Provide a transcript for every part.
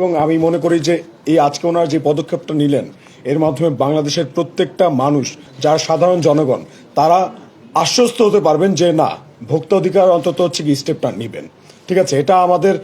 এবং আমি মনে করি যে এই আজকে ওনারা যে পদক্ষেপটা নিলেন এর মাধ্যমে বাংলাদেশের প্রত্যেকটা মানুষ যারা সাধারণ জনগণ তারা আশ্বস্ত হতে পারবেন যে না ভোক্তা অধিকার অন্তত হচ্ছে কি স্টেপটা নেবেন। ঠিক আছে, এটা আমাদের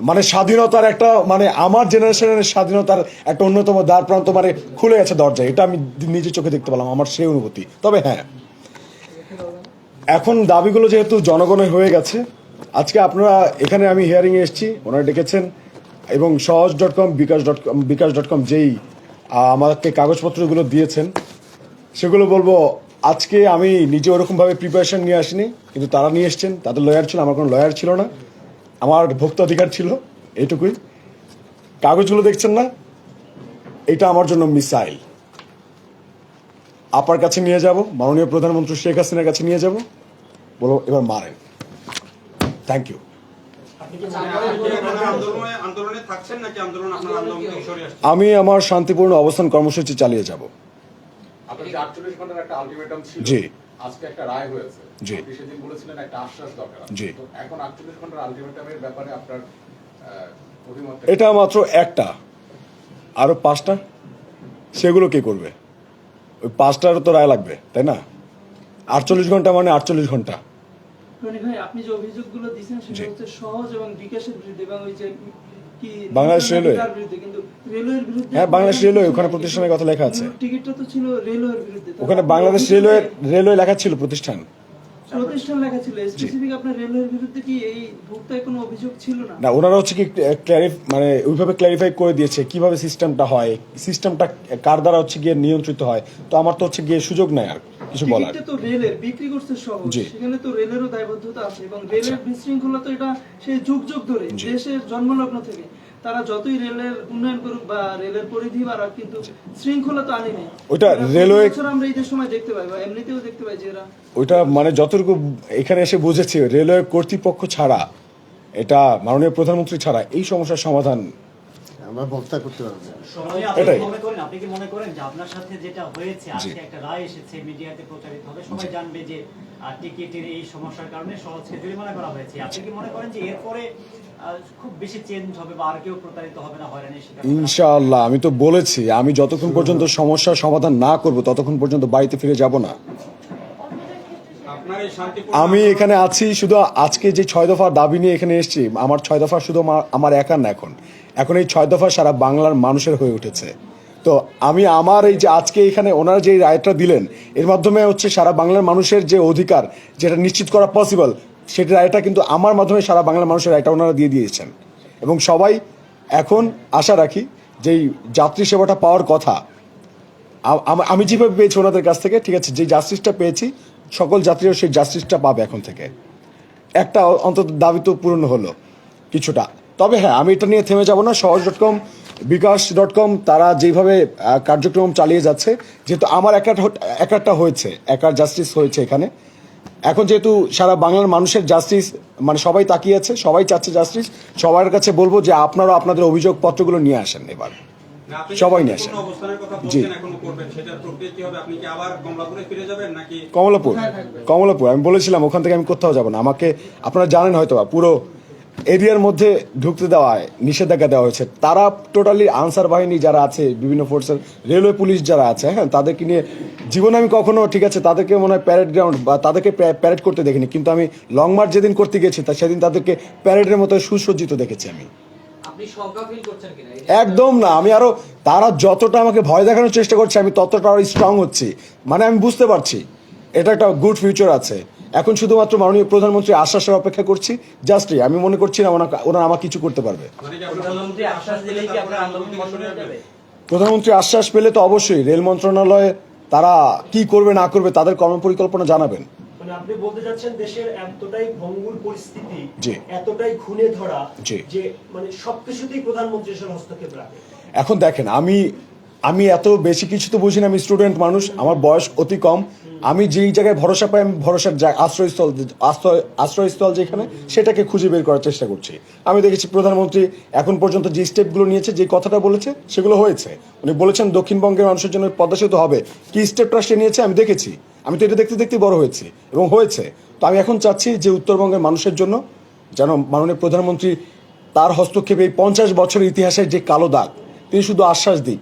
মানে স্বাধীনতার একটা মানে আমার জেনারেশনের স্বাধীনতার একটা অন্যতম দ্বার প্রান্ত মানে খুলে গেছে দরজা, এটা আমি নিজে চোখে দেখতে পেলাম, আমার সেই অনুভূতি। তবে হ্যাঁ, এখন দাবিগুলো যেহেতু জনগণের হয়ে গেছে, আজকে আপনারা এখানে আমি হিয়ারিংয়ে এসেছি, ওনারা ডেকেছেন এবং সহজ.com বিকাশ.com যেই আমাকে কাগজপত্রগুলো দিয়েছেন সেগুলো বলবো আজকে আমি নিজে ওরকমভাবে প্রিপারেশন নিয়ে আসিনি, কিন্তু তারা নিয়ে এসছেন, তাদের লয়ার ছিল, আমার কোনো লয়ার ছিল না, আমার ভোক্তা অধিকার ছিল, এইটুকুই। কাগজগুলো দেখছেন না, এটা আমার জন্য মিসাইল। আপার কাছে নিয়ে যাব, মাননীয় প্রধানমন্ত্রী শেখ হাসিনার কাছে নিয়ে যাব, বলো এবার মারেন। Thank you. আমি আমার শান্তিপূর্ণ অবস্থান কর্মসূচি চালিয়ে যাব। জি, আজকে একটা রায় হয়েছে, জি, আপনি সেদিন বলেছিলেন একটা আশ্বাস দরকার, জি। তো এখন 48 ঘন্টার আলটিমেটামের ব্যাপারে আপনার অভিমত? এটা মাত্র একটা, আরো 5টা, সেগুলো কে করবে? ওই 5টারও তো রায় লাগবে, তাই না? 48 ঘন্টা মানে 48 ঘন্টা। ভাই আপনি যে অভিযোগগুলো দিয়েছেন সেটা হচ্ছে সহজ এবং বিকাশের বিরুদ্ধে এবং ওই যে কি বাংলাদেশ রেলওয়ে, কিন্তু রেলওয়ের বিরুদ্ধে, হ্যাঁ বাংলাদেশ রেলওয়ে ওখানে প্রতিষ্ঠানের কথা লেখা আছে, টিকিটটা তো ছিল রেলওয়ের বিরুদ্ধে, ওখানে বাংলাদেশ রেলওয়ে লেখা ছিল, প্রতিষ্ঠান লেখা ছিল স্পেসিফিক। আপনার রেলওয়ের বিরুদ্ধে কি এই ভোক্তায় কোনো অভিযোগ ছিল না? না, ওনারা হচ্ছে কি মানে ওইভাবে ক্ল্যারিফাই করে দিয়েছে কিভাবে সিস্টেমটা হয়, সিস্টেমটা কার দ্বারা হচ্ছে গিয়ে নিয়ন্ত্রিত হয়। তো আমার তো হচ্ছে গিয়ে সুযোগ নাই আর কিছু বলার। টিকিটটা তো রেলের বিক্রি করতে সহজ, সেখানে তো রেলেরও দায়বদ্ধতা আছে এবং রেলের বিশৃঙ্খলা তো এটা সেই যুগ যুগ ধরে দেশের জন্মলগ্ন থেকে তারা যতই রেলের উন্নয়ন করুক বা রেলের পরিধি বাড়াক, কিন্তু শৃঙ্খলা তো আনেনি। ওইটা রেলওয়ে আমরা ঈদের সময় দেখতে পাই বা এমনিতেও দেখতে পাই যে এরা ওইটা মানে যতটুকু এখানে এসে বুঝেছি, রেলওয়ে কর্তৃপক্ষ ছাড়া, এটা মাননীয় প্রধানমন্ত্রী ছাড়া এই সমস্যার সমাধান আমরা বক্তা করতে পারবো। এটাই আপনি কি মনে করেন যে আপনার সাথে যেটা হয়েছে আজকে একটা রায় এসেছে, মিডিয়াতে প্রচারিত হবে, সবাই জানবে যে টিকিটের এই সমস্যার কারণে সহজকে জরিমানা করা হয়েছে, আপনি কি মনে করেন যে এরপরে খুব বেশি চেঞ্জ হবে বা আর কেউ প্রতারিত হবে না, হয়রানির শিকার? ইনশাআল্লাহ, আমি তো বলেছি আমি যতক্ষণ পর্যন্ত সমস্যার সমাধান না করব ততক্ষণ পর্যন্ত বাড়িতে ফিরে যাব না। আমি এখানে আছি শুধু আজকে যে 6 দফা দাবি নিয়ে এখানে এসেছি, আমার 6 দফা শুধু আমার একার না, এখন এই 6 দফা সারা বাংলার মানুষের হয়ে উঠেছে। তো আমি আমার এই যে আজকে এখানে ওনারা যে রায়টা দিলেন এর মাধ্যমে হচ্ছে সারা বাংলার মানুষের যে অধিকার যেটা নিশ্চিত করা পসিবল, সেটা রায়টা কিন্তু আমার মাধ্যমে সারা বাংলার মানুষের রায়টা ওনারা দিয়ে দিয়েছেন। এবং সবাই এখন আশা রাখি যে যাত্রী সেবাটা পাওয়ার কথা আমি যেভাবে পেয়েছি ওনাদের কাছ থেকে, ঠিক আছে, যে জাস্টিসটা পেয়েছি সকল যাত্রীরা সেই জাস্টিসটা পাবে এখন থেকে। একটা অন্তত দাবি তো পূরণ হলো কিছুটা। তবে হ্যাঁ, আমি এটা নিয়ে থেমে যাব না। সহজ.com বিকাশ.com তারা যেভাবে কার্যক্রম চালিয়ে যাচ্ছে, যেহেতু আমার একারটা হয়েছে, একার জাস্টিস হয়েছে এখানে, এখন যেহেতু সারা বাংলার মানুষের জাস্টিস মানে সবাই তাকিয়ে আছে, সবাই চাচ্ছে জাস্টিস, সবার কাছে বলবো যে আপনারাও আপনাদের অভিযোগপত্রগুলো নিয়ে আসেন, এবার সবাই নিয়ে আসেন। জি, কমলাপুর আমি বলেছিলাম ওখান থেকে আমি কোথাও যাব না, আমাকে আপনারা জানেন হয়তো পুরো এরিয়ার মধ্যে ঢুকতে দেওয়া হয়, নিষেধাজ্ঞা দেওয়া হয়েছে। তারা টোটালি আনসার বাহিনী যারা আছে, বিভিন্ন ফোর্সের রেলওয়ে পুলিশ যারা আছে, হ্যাঁ তাদেরকে নিয়ে জীবনে আমি কখনো, ঠিক আছে, তাদেরকে মনে হয় প্যারেড গ্রাউন্ড বা তাদেরকে প্যারেড করতে দেখিনি, কিন্তু আমি লং মার্চ যেদিন করতে গেছি সেদিন তাদেরকে প্যারেডের মতো সুসজ্জিত দেখেছি আমি। একদম না, আমি আরো তারা যতটা আমাকে ভয় দেখানোর চেষ্টা করছে আমি ততটা আরো স্ট্রং হচ্ছি, মানে আমি বুঝতে পারছি এটা একটা গুড ফিউচার আছে। এখন শুধুমাত্র মাননীয় প্রধানমন্ত্রী আশ্বাসের অপেক্ষা করছি, জাস্টই আমি মনে করছি না ওনারা আমার কিছু করতে পারবে। প্রধানমন্ত্রী আশ্বাস পেলে তো অবশ্যই রেল মন্ত্রণালয়ে তারা কি করবে না করবে তাদের কর্মপরিকল্পনা জানাবেন। আপনি বলতে যাচ্ছেন দেশের এতটাই ভঙ্গুর পরিস্থিতি, জি, এতটাই খুনে ধরা, জি, যে মানে সবকিছুতেই প্রধানমন্ত্রী এসে হস্তক্ষেপ রাখে। এখন দেখেন, আমি এত বেশি কিছু তো বুঝি না, আমি স্টুডেন্ট মানুষ, আমার বয়স অতি কম, আমি যেই জায়গায় ভরসা পাই আমি ভরসার আশ্রয়স্থল যেখানে সেটাকে খুঁজে বের করার চেষ্টা করছি। আমি দেখেছি প্রধানমন্ত্রী এখন পর্যন্ত যে স্টেপগুলো নিয়েছে, যে কথাটা বলেছে সেগুলো হয়েছে। উনি বলেছেন দক্ষিণবঙ্গের মানুষের জন্য পদ্মা সেতু হবে, কি স্টেপটা সে নিয়েছে আমি দেখেছি, আমি তো এটা দেখতে দেখতে বড় হয়েছি এবং হয়েছে। তো আমি এখন চাচ্ছি যে উত্তরবঙ্গের মানুষের জন্য যেন মাননীয় প্রধানমন্ত্রী তার হস্তক্ষেপে এই 50 বছরের ইতিহাসের যে কালো দাগ, তিনি শুধু আশ্বাস দিক,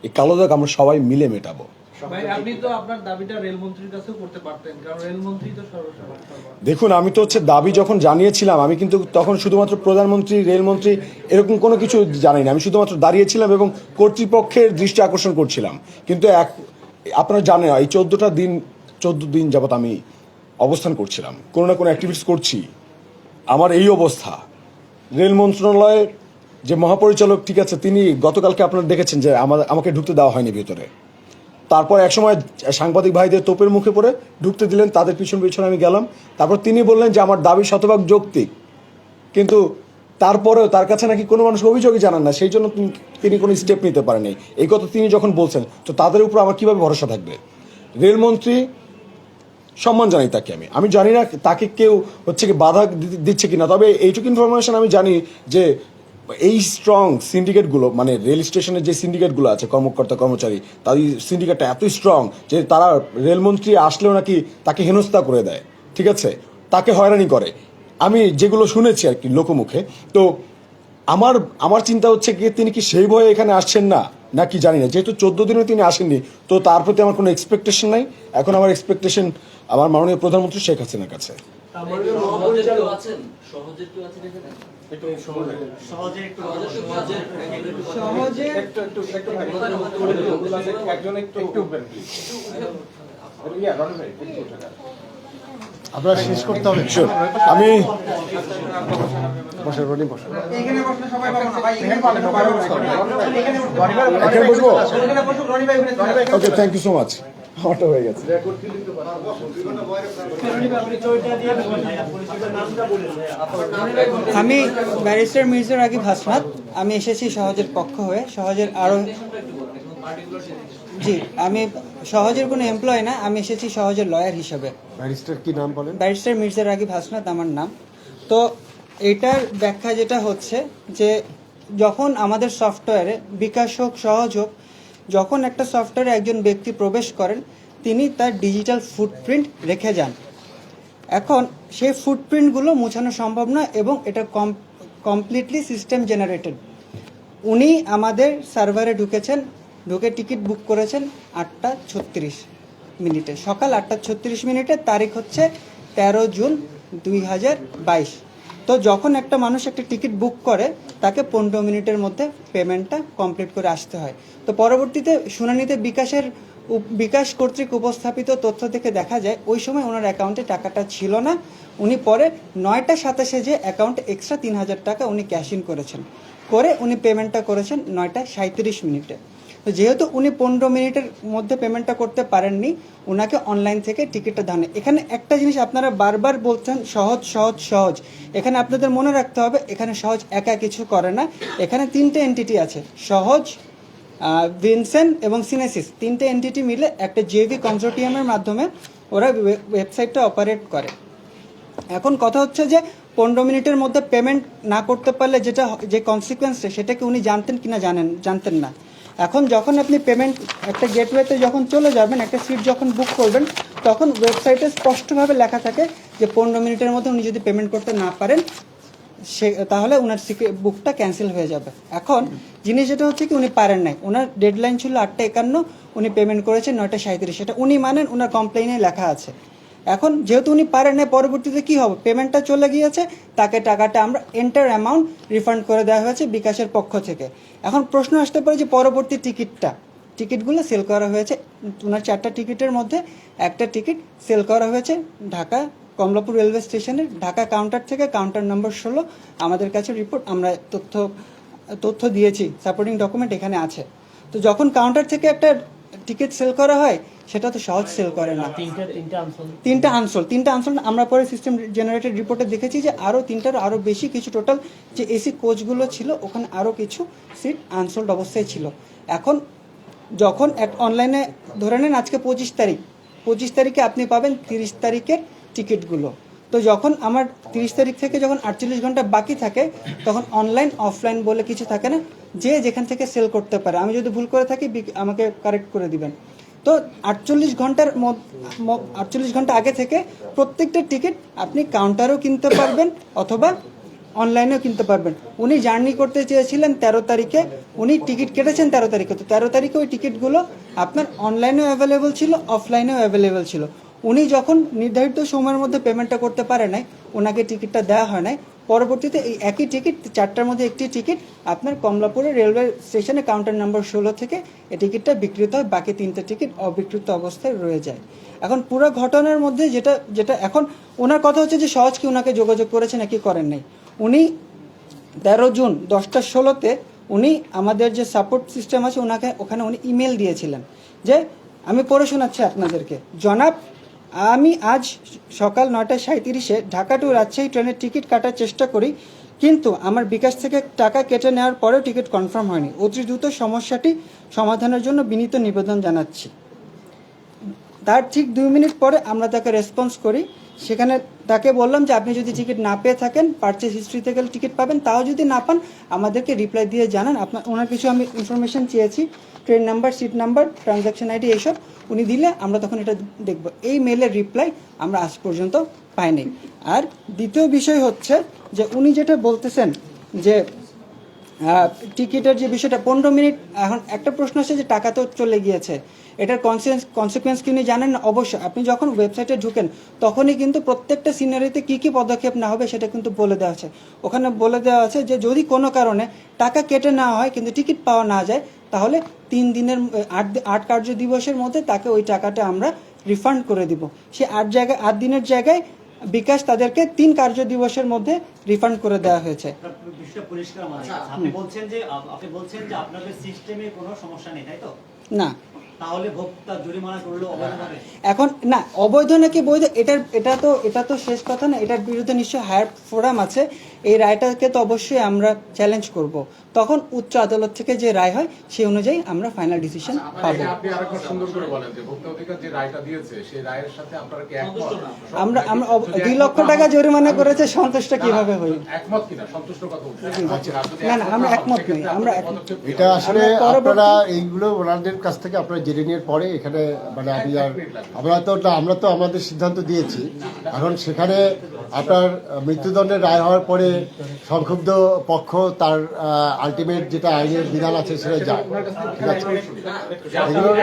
এই কালো দাগ আমরা সবাই মিলে মেটাবো। ভাই আপনি তো আপনার দাবিটা রেলমন্ত্রীর কাছেও করতে পারতেন, কারণ রেলমন্ত্রী তো সর্বশেষ। দেখুন, আমি তো দাবি যখন জানিয়েছিলাম, আমি কিন্তু তখন শুধুমাত্র প্রধানমন্ত্রী, রেলমন্ত্রী এরকম কোনো কিছু জানিনি। আমি শুধুমাত্র দাঁড়িয়েছিলাম এবং কর্তৃপক্ষের দৃষ্টি আকর্ষণ করছিলাম। কিন্তু আপনারা জানেন, এই 14 দিন যাবত আমি অবস্থান করছিলাম, কোনো না কোনো অ্যাক্টিভিটিস করছি। আমার এই অবস্থা, রেল মন্ত্রণালয়ের যে মহাপরিচালক, ঠিক আছে, তিনি গতকালকে আপনারা দেখেছেন যে আমাকে ঢুকতে দেওয়া হয়নি ভেতরে। তারপর একসময় সাংবাদিক ভাইদের তোপের মুখে পড়ে ঢুকতে দিলেন, তাদের পিছনে আমি গেলাম। তারপর তিনি বললেন যে আমার দাবি শতভাগ যৌক্তিক, কিন্তু তারপরেও তার কাছে নাকি কোনো মানুষ অভিযোগই জানান না, সেই জন্য তিনি কোনো স্টেপ নিতে পারেনি। এই কথা তিনি যখন বলছেন, তো তাদের উপর আমার কীভাবে ভরসা থাকবে? রেলমন্ত্রী, সম্মান জানাই তাকে, আমি জানি না তাকে কেউ কি বাধা দিচ্ছে কিনা, তবে এইটুকু ইনফরমেশন আমি জানি যে এই স্ট্রং সিন্ডিকেটগুলো, মানে রেল স্টেশনের যে সিন্ডিকেটগুলো আছে, কর্মকর্তা কর্মচারী, তাদের সিন্ডিকেটটা এত স্ট্রং যে তারা রেলমন্ত্রী আসলেও নাকি তাকে হেনস্থা করে দেয়, ঠিক আছে, তাকে হয়রানি করে। আমি যেগুলো শুনেছি আর কি লোকমুখে। তো আমার চিন্তা হচ্ছে কি, তিনি কি সেই ভয়ে এখানে আসছেন না নাকি জানি না। যেহেতু 14 দিনে তিনি আসেননি, তো তার প্রতি আমার কোনো এক্সপেকটেশন নাই। এখন আমার এক্সপেকটেশন আমার মাননীয় প্রধানমন্ত্রী শেখ হাসিনার কাছে। আপনারা শেষ করতে হবে। Sure. আমি এখানে বসবো। ওকে, থ্যাংক ইউ সো মাচ। আমারটা হয়ে গেছে। আমি ব্যারিস্টার মির্জা রাগিব হাসনাত। আমি এসেছি সহজের পক্ষ হয়ে। সহজের আরো জি, আমি সহজের কোনো এমপ্লয় না, আমি এসেছি সহজের লয়ার হিসেবে। ব্যারিস্টার কি নাম বলেন? ব্যারিস্টার মির্জা রাগিব হাসনাত আমার নাম। তো এটার ব্যাখ্যা যেটা হচ্ছে যে যখন আমাদের সফটওয়্যারে বিকাশ হোক, সহজ হোক, যখন একটা সফটওয়্যারে একজন ব্যক্তি প্রবেশ করেন, তিনি তার ডিজিটাল ফুটপ্রিন্ট রেখে যান। এখন সেই ফুটপ্রিন্টগুলো মোছানো সম্ভব না এবং এটা কমপ্লিটলি সিস্টেম জেনারেটেড। উনি আমাদের সার্ভারে ঢুকে টিকিট বুক করেছেন 8:36 সকাল 8:36, তারিখ হচ্ছে 13 জুন 2022। তো যখন একটা মানুষ একটা টিকিট বুক করে, তাকে 15 মিনিটের মধ্যে পেমেন্টটা কমপ্লিট করে আসতে হয়। তো পরবর্তীতে শুনানিতে বিকাশ কর্তৃক উপস্থাপিত তথ্য থেকে দেখা যায় ওই সময় ওনার অ্যাকাউন্টে টাকাটা ছিল না। উনি পরে 9:27 যে অ্যাকাউন্টে এক্সট্রা 3000 টাকা উনি ক্যাশ ইন করেছেন, করে উনি পেমেন্টটা করেছেন 9:37। তো যেহেতু উনি 15 মিনিটের মধ্যে পেমেন্টটা করতে পারেননি, ওনাকে অনলাইন থেকে টিকিটটা দেন। এখানে একটা জিনিস আপনারা বারবার বলছেন, সহজ সহজ সহজ। এখানে আপনাদের মনে রাখতে হবে, এখানে সহজ একা কিছু করে না। এখানে 3টে এন্টিটি আছে, সহজ, ভিনসেন এবং সিনেসিস। 3টে এন্টিটি মিলে একটা জেভি কনসোর্টিয়ামের মাধ্যমে ওরা ওয়েবসাইটটা অপারেট করে। এখন কথা হচ্ছে যে 15 মিনিটের মধ্যে পেমেন্ট না করতে পারলে যে কনসিকুয়েন্সটা, সেটাকে উনি জানতেন কিনা জানতেন না। এখন যখন আপনি পেমেন্ট একটা গেটওয়েতে যখন চলে যাবেন, একটা সিট যখন বুক করবেন, তখন ওয়েবসাইটে স্পষ্টভাবে লেখা থাকে যে 15 মিনিটের মধ্যে উনি যদি পেমেন্ট করতে না পারেন, তাহলে ওনার বুকটা ক্যান্সেল হয়ে যাবে। এখন জিনিস যেটা হচ্ছে কি, উনি পারেন নাই, ওনার ডেডলাইন ছিল 8:51, উনি পেমেন্ট করেছেন 9:37। সেটা উনি মানেন, ওনার কমপ্লেইনে লেখা আছে। এখন যেহেতু উনি পারেন না, পরবর্তীতে কি হবে, পেমেন্টটা চলে গিয়েছে, তাকে টাকাটা আমরা এন্টার অ্যামাউন্ট রিফান্ড করে দেওয়া হয়েছে বিকাশের পক্ষ থেকে। এখন প্রশ্ন আসতে পারে যে পরবর্তী টিকিটগুলো সেল করা হয়েছে। ওনার 4টা টিকিটের মধ্যে একটা টিকিট সেল করা হয়েছে ঢাকা কমলাপুর রেলওয়ে স্টেশনের ঢাকা কাউন্টার থেকে, কাউন্টার নম্বর 16। আমাদের কাছে রিপোর্ট, আমরা তথ্য দিয়েছি, সাপোর্টিং ডকুমেন্ট এখানে আছে। তো যখন কাউন্টার থেকে একটা টিকিট সেল করা হয়, সেটা তো সহজ সেল করে না। তিনটা আনসোল্ড। আমরা পরে সিস্টেম জেনারেটেড রিপোর্টে দেখেছি যে আরও 3টার আরও বেশি কিছু, টোটাল যে এসি কোচগুলো ছিল, ওখানে আরও কিছু সিট আনসোল্ড অবস্থায় ছিল। এখন যখন অনলাইনে ধরে নেন আজকে 25 তারিখে আপনি পাবেন 30 তারিখের টিকিটগুলো। তো যখন আমার 30 তারিখ থেকে যখন 48 ঘন্টা বাকি থাকে, তখন অনলাইন অফলাইন বলে কিছু থাকে না, যে যেখান থেকে সেল করতে পারে। আমি যদি ভুল করে থাকি আমাকে কারেক্ট করে দিবেন। তো 48 ঘন্টা আগে থেকে প্রত্যেকটা টিকিট আপনি কাউন্টারও কিনতে পারবেন, অথবা অনলাইনেও কিনতে পারবেন। উনি জার্নি করতে চেয়েছিলেন 13 তারিখে, উনি টিকিট কেটেছেন 13 তারিখে, তো 13 তারিখে ওই টিকিটগুলো আপনার অনলাইনেও অ্যাভেলেবল ছিল, অফলাইনেও অ্যাভেলেবল ছিল। উনি যখন নির্ধারিত সময়ের মধ্যে পেমেন্টটা করতে পারে নাই, ওনাকে টিকিটটা দেওয়া হয় নাই। পরবর্তীতে এই একই টিকিট, 4টার মধ্যে একটি টিকিট আপনার কমলাপুরের রেলওয়ে স্টেশনে কাউন্টার নাম্বার 16 থেকে এই টিকিটটা বিক্রিত হয়, বাকি 3টে টিকিট অবিকৃত অবস্থায় রয়ে যায়। এখন পুরো ঘটনার মধ্যে যেটা এখন ওনার কথা হচ্ছে যে সহজ কি ওনাকে যোগাযোগ করেছে নাকি করেন নাই। উনি 13 জুন 10টা 16-তে উনি আমাদের যে সাপোর্ট সিস্টেম আছে ওখানে উনি ইমেল দিয়েছিলেন যে, আমি পড়ে শোনাচ্ছি আপনাদেরকে, জনাব আমি আজ সকাল 9:37-এ ঢাকা টু রাজশাহী ট্রেনের টিকিট কাটার চেষ্টা করি, কিন্তু আমার বিকাশ থেকে টাকা কেটে নেওয়ার পরেও টিকিট কনফার্ম হয়নি। অতি দ্রুত সমস্যাটি সমাধানের জন্য বিনীত নিবেদন জানাচ্ছি। তার ঠিক 2 মিনিট পরে আমরা তাকে রেসপন্স করি। সেখানে তাকে বললাম যে আপনি যদি টিকিট না পেয়ে থাকেন, পারচেজ হিস্ট্রি থেকে টিকিট পাবেন, তাও যদি না পান আমাদেরকে রিপ্লাই দিয়ে জানান। ওনার কিছু আমি ইনফরমেশন চেয়েছি, train number, seat number, transaction ID, এইসব উনি দিলে আমরা তখন এটা দেখব। এই মেলের রিপ্লাই আমরা আজ পর্যন্ত পাইনি। আর দ্বিতীয় বিষয় হচ্ছে যে উনি যেটা বলতেছেন যে টিকিটের যে বিষয়টা 15 মিনিট, এখন একটা প্রশ্ন আছে যে টাকা তো চলে গিয়েছে, এটার কনসিকুয়েন্স কি উনি জানেন না? অবশ্যই আপনি যখন ওয়েবসাইটে ঢুকেন তখনই কিন্তু প্রত্যেকটা সিনারিতে কী কী পদক্ষেপ না হবে সেটা কিন্তু বলে দেওয়া আছে। ওখানে বলে দেওয়া আছে যে যদি কোনো কারণে টাকা কেটে নেওয়া হয় কিন্তু টিকিট পাওয়া না যায়, তাহলে 3 দিনের 8 কার্য দিবসের মধ্যে তাকে ওই টাকাটা আমরা রিফান্ড করে দিব। সে 8 দিনের জায়গায় বিকাশ তাদেরকে 3 কার্য দিবসের মধ্যে রিফান্ড করে দেওয়া হয়েছে। বিষয়টা পরিষ্কার আমার কাছে। আপনি বলছেন যে আপনাদের সিস্টেমে কোনো সমস্যা নেই, তাই তো? না, তাহলে ভোক্তা জরিমানা করলেও অবৈধ হবে? এখন না, অবৈধ নাকি বৈধ এটা তো শেষ কথা না। এটার বিরুদ্ধে নিশ্চয়ই হায়ার ফোরাম আছে, এই রায়টাকে তো অবশ্যই আমরা চ্যালেঞ্জ করব। তখন উচ্চ আদালত থেকে যে রায় হয় সেই অনুযায়ী আমরা ফাইনাল ডিসিশন পাবো। আপনি আরেকবার সুন্দর করে বলেন যে ভোক্তা অধিকার যে রায়টা দিয়েছে সেই রায়ের সাথে আপনারা কি একমত? আমরা 2 লক্ষ টাকা জরিমানা করেছে, সন্তুষ্ট কিভাবে হই? একমত কিনা, সন্তুষ্ট কথা বলছেন? না, আমরা একমত নই, আমরা একমত। এটা আসলে আপনারা এইগুলো ওনাদের কাছ থেকে আপনারা জেনে নেওয়ার পরে এখানে মানে আমরা তো আমাদের সিদ্ধান্ত দিয়েছি। এখন সেখানে আপনার মৃত্যুদণ্ডের রায় হওয়ার পরে সংক্ষুব্ধ পক্ষ তার আলটিমেট যেটা আইনের বিধান আছে সেটা যায়। ঠিক আছে,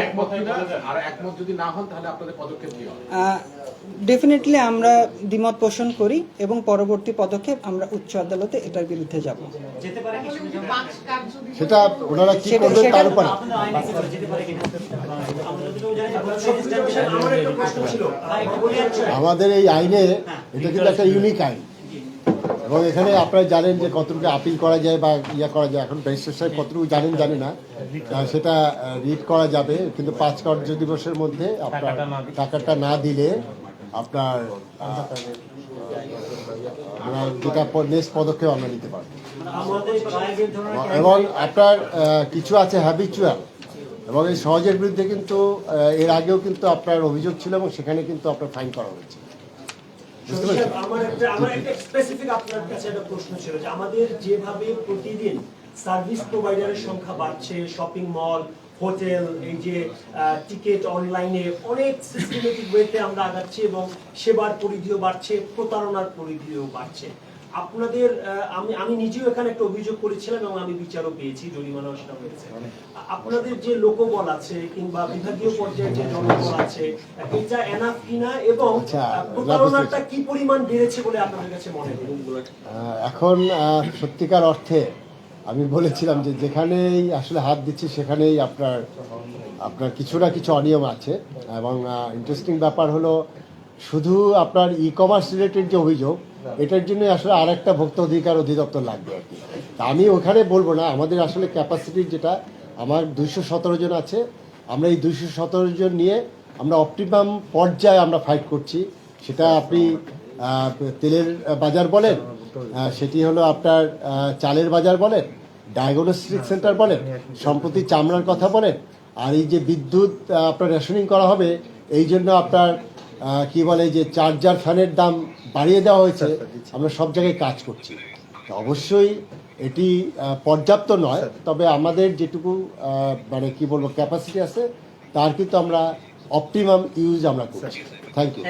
একমত কিনা, আর একমত যদি না হন তাহলে আপনাদের পদক্ষেপ কি হবে? ডেফিনেটলি আমরা দ্বিমত পোষণ করি এবং পরবর্তী পদক্ষেপ আমরা উচ্চ আদালতে এটার বিরুদ্ধে যাব। যেতে পারে কি? সেটা ওনারা কি করবেন তার উপরে। আপনাদের আইনে কি করে যেতে পারে কিনা? আমরা যতটুকু জানি যে আমার একটা প্রশ্ন ছিল, আমাদের এই আইনে এটা কিন্তু একটা ইউনিক আইন, এবং এখানে আপনারা জানেন যে কতটুকু আপিল করা যায় বা করা যায়। এখন ব্যারিস্টার সাহেব কতটুকু জানেন জানি না, সেটা রিড করা যাবে, কিন্তু 5 কার্য দিবসের মধ্যে আপনার টাকাটা না দিলে আপনার যেটা নেক্সট পদক্ষেপ আমরা নিতে পারবো। আমাদের রায়ের বিরুদ্ধে এবং আপনার কিছু আছে হ্যাবিচুয়াল, এবং এই সহজের বিরুদ্ধে কিন্তু এর আগেও কিন্তু আপনার অভিযোগ ছিল এবং সেখানে কিন্তু আপনার ফাইন করা হয়েছে। আমার একটা স্পেসিফিক আপনার কাছে একটা প্রশ্ন ছিল যে আমাদের যেভাবে প্রতিদিন সার্ভিস প্রোভাইডারের সংখ্যা বাড়ছে, শপিং মল, হোটেল, এই যে টিকিট অনলাইনে অনেক সিস্টেমেটিক ওয়েতে আমরা আগাচ্ছি এবং সেবার পরিধিও বাড়ছে, প্রতারণার পরিধিও বাড়ছে। আপনাদের আমি নিজেও এখানে একটা অভিযোগ করেছিলাম এবং আমি বিচারও পেয়েছি, জরিমানাও সেটা হয়েছে। আপনাদের যে লোকবল আছে কিংবা বিভাগীয় পর্যায়ে যে জনবল আছে, এটা এনাফ কিনা এবং প্রতারণাটা কি পরিমাণ বেড়েছে বলে আপনাদের কাছে মনে হয়? এখন সত্যিকার অর্থে আমি বলেছিলাম যে যেখানেই আসলে হাত দিচ্ছি সেখানেই আপনার কিছু না কিছু অনিয়ম আছে। এবং ইন্টারেস্টিং ব্যাপার হলো শুধু আপনার ই কমার্স রিলেটেড যে অভিযোগ, এটার জন্য আসলে আরেকটা ভোক্তা অধিকার অধিদপ্তর লাগবে আর কি। আমি ওখানে বলবো না, আমাদের আসলে ক্যাপাসিটির যেটা আমার 217 জন আছে, আমরা এই 217 জন নিয়ে আমরা অপটিমাম পর্যায়ে আমরা ফাইট করছি। সেটা আপনি তেলের বাজার বলেন, সেটি হলো আপনার চালের বাজার বলেন, ডায়াগনস্টিক সেন্টার বলেন, সম্প্রতি চামড়ার কথা বলেন, আর এই যে বিদ্যুৎ আপনার রেশনিং করা হবে এই জন্য আপনার কি বলে যে চার্জার ফ্যানের দাম বাড়িয়ে দেওয়া হয়েছে, আমরা সব জায়গায় কাজ করছি। অবশ্যই এটি পর্যাপ্ত নয়, তবে আমাদের যেটুকু মানে কি বলবো ক্যাপাসিটি আছে তার কিন্তু আমরা অপটিমাম ইউজ আমরা করছি। Thank you.